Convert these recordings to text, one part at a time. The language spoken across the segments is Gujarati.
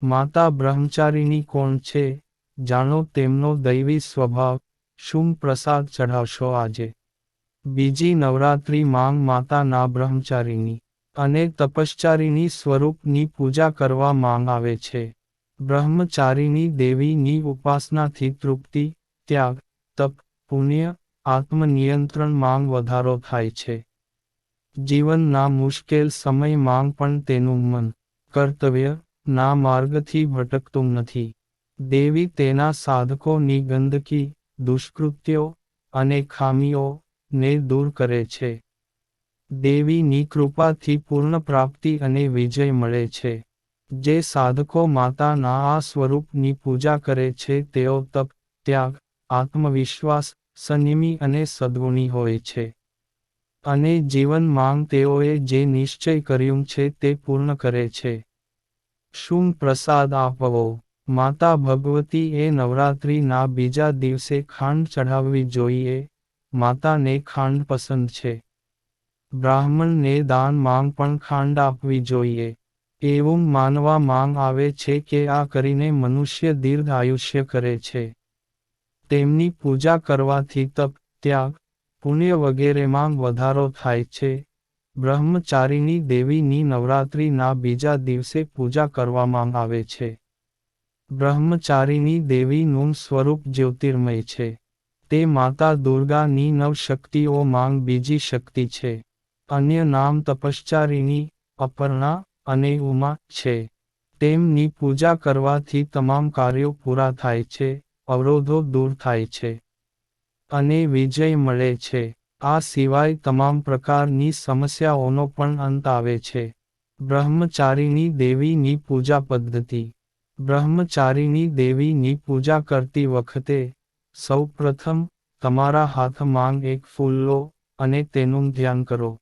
માતા બ્રહ્મચારીણી કોણ છે, જાણો તેમનો દૈવી સ્વભાવ, શું પ્રસાદ ચઢાવશો આજે. બીજી નવરાત્રિ માંગ માતાના બ્રહ્મચારીની અને તપશ્ચારીણી સ્વરૂપની પૂજા કરવા માંગ આવે છે. બ્રહ્મચારીણી દેવીની ઉપાસનાથી તૃપ્તિ, ત્યાગ, તપ, પુણ્ય, આત્મનિયંત્રણ માંગ વધારો થાય છે. જીવનના મુશ્કેલ સમય માંગ પણ તેનું મન કર્તવ્ય ના માર્ગથી ભટકતું નથી. દેવી તેના સાધકોની ગંદકી, દુષ્કૃત્યો અને ખામીઓ ને દૂર કરે છે. દેવીની કૃપાથી પૂર્ણ પ્રાપ્તિ અને વિજય મળે છે. જે સાધકો માતાના આ સ્વરૂપની પૂજા કરે છે તેઓ તપ, ત્યાગ, આત્મવિશ્વાસ, સંયમી અને સદ્ગુણી હોય છે. અને જીવન માંગ તેઓએ જે નિશ્ચય કર્યું છે તે પૂર્ણ કરે છે. શું પ્રસાદ આપવો. માતા ભગવતી એ નવરાત્રિના બીજા દિવસે ખાંડ ચઢાવવી જોઈએ. માતાને ખાંડ પસંદ છે. બ્રાહ્મણને દાન માંગ પણ ખાંડ આપવી જોઈએ. એવું માનવા માંગ આવે છે કે આ કરીને મનુષ્ય દીર્ઘ આયુષ્ય કરે છે. તેમની પૂજા કરવાથી તપ, ત્યાગ, પુણ્ય વગેરેમાં વધારો થાય છે. બ્રહ્મચારીણી દેવીની નવરાત્રિના બીજા દિવસે પૂજા કરવામાં આવે છે. બ્રહ્મચારીણી દેવીનું સ્વરૂપ જ્યોતિર્મય છે. તે માતા દુર્ગાની નવ શક્તિઓ માંગ બીજી શક્તિ છે. અન્ય નામ તપશ્ચારીણી, અપર્ણા અને ઉમા છે. તેમની પૂજા કરવાથી તમામ કાર્યો પૂરા થાય છે, અવરોધો દૂર થાય છે અને વિજય મળે છે. આ સિવાય તમામ પ્રકારની સમસ્યાઓનો પણ અંત આવે છે. બ્રહ્મચારીણી દેવીની પૂજા પદ્ધતિ. બ્રહ્મચારીણી દેવીની પૂજા કરતી વખતે સૌપ્રથમ તમારા હાથમાં એક ફૂલ લો અને તેનું ધ્યાન કરો.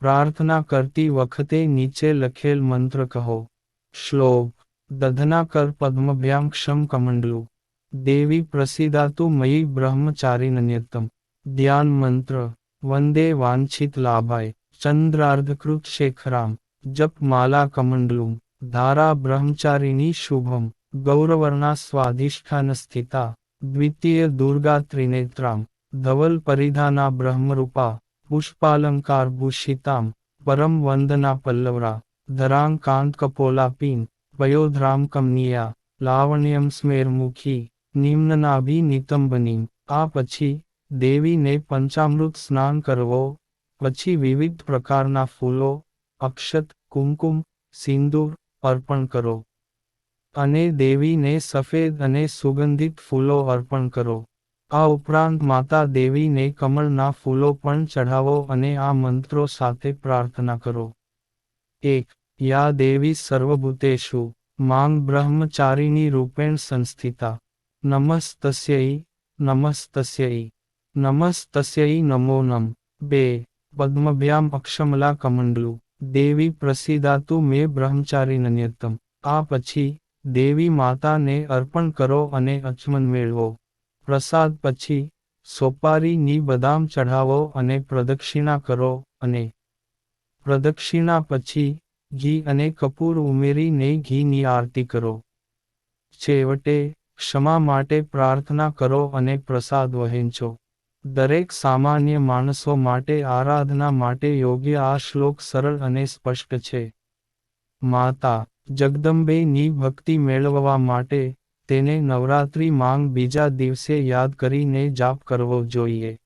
પ્રાર્થના કરતી વખતે નીચે લખેલ મંત્ર કહો. શ્લોક. દધનાકર પદ્મભ્યામ ક્ષમ કમંડલુ. દેવી પ્રસીદાતુ મયી બ્રહ્મચારીનન્યતમ. ધ્યાન મંત્ર. વંદે વાંછિત લાભાય ચંદ્રાર્ધકૃત શેખરામ. જપ માલા કમંડલુમ. ધારા બ્રહ્મચારીણી શુભમ. ગૌરવર્ણા સ્વાધિષ્ઠાન સ્થિતા. દ્વિતીય દુર્ગા ત્રિનેત્રામ. ધવલ પરિધાના બ્રહ્મરૂપા. પુષ્પાલંકાર ભૂષિતામ. પરમ વંદના પલ્લવરા. ધરાં કાંત કપોલાપીન. પયોધ્રામ કમનીયા. લાવણ્યમ સ્મેરમુખી. નિમ્નનાભી નિતંબનીમ. આ પછી દેવીને પંચામૃત સ્નાન કરવો. પછી વિવિધ પ્રકારના ફૂલો, અક્ષત, કુમકુમ, સિંદૂર અર્પણ કરો. અને દેવીને સફેદ અને સુગંધિત ફૂલો અર્પણ કરો. આ ઉપરાંત માતા દેવીને કમળના ફૂલો પણ ચઢાવો અને આ મંત્રો સાથે પ્રાર્થના કરો. 1. યા દેવી સર્વભૂતેષુ માંગ બ્રહ્મચારિણી રૂપેણ સંસ્થિતા. નમસ્તસ્યૈ નમસ્તસ્યૈ નમસ્તસ્યૈ નમો નમ. 2. પદ્મભ્યામ અક્ષમલા કમંડલુ. દેવી પ્રસીદાતુ મે બ્રહ્મચારીનન્યતમ. આ પછી દેવી માતાને અર્પણ કરો અને અચમન મેળવો. પ્રસાદ પછી સોપારીની બદામ ચઢાવો અને પ્રદક્ષિણા કરો અને પ્રદક્ષિણા પછી ઘી અને કપૂર ઉમેરીને ઘીની આરતી કરો. છેવટે ક્ષમા માટે પ્રાર્થના કરો અને પ્રસાદ વહેંચો. દરેક સામાન્ય માણસો માટે આરાધના માટે યોગ્ય આ શ્લોક સરળ અને સ્પષ્ટ છે. માતા જગદંબેની ભક્તિ મેળવવા માટે તેને નવરાત્રિ માંગ બીજા દિવસે યાદ કરીને જાપ કરવો જોઈએ.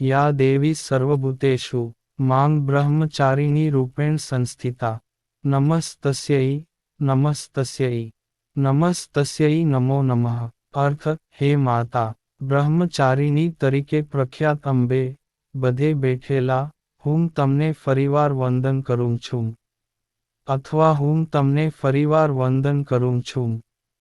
યા દેવી સર્વભૂતેષુ માંગ બ્રહ્મચારિણી રૂપેણ સંસ્થિતા. નમસ્તસ્યૈ નમસ્તસ્યૈ નમસ્તસ્યૈ નમો નમઃ. અર્થ. હે માતા બ્રહ્મચારિણી તરીકે પ્રખ્યાત અંબે, બધે બેઠેલા, હું તમને ફરીવાર વંદન કરું છું. અથવા હું તમને ફરીવાર વંદન કરું છું.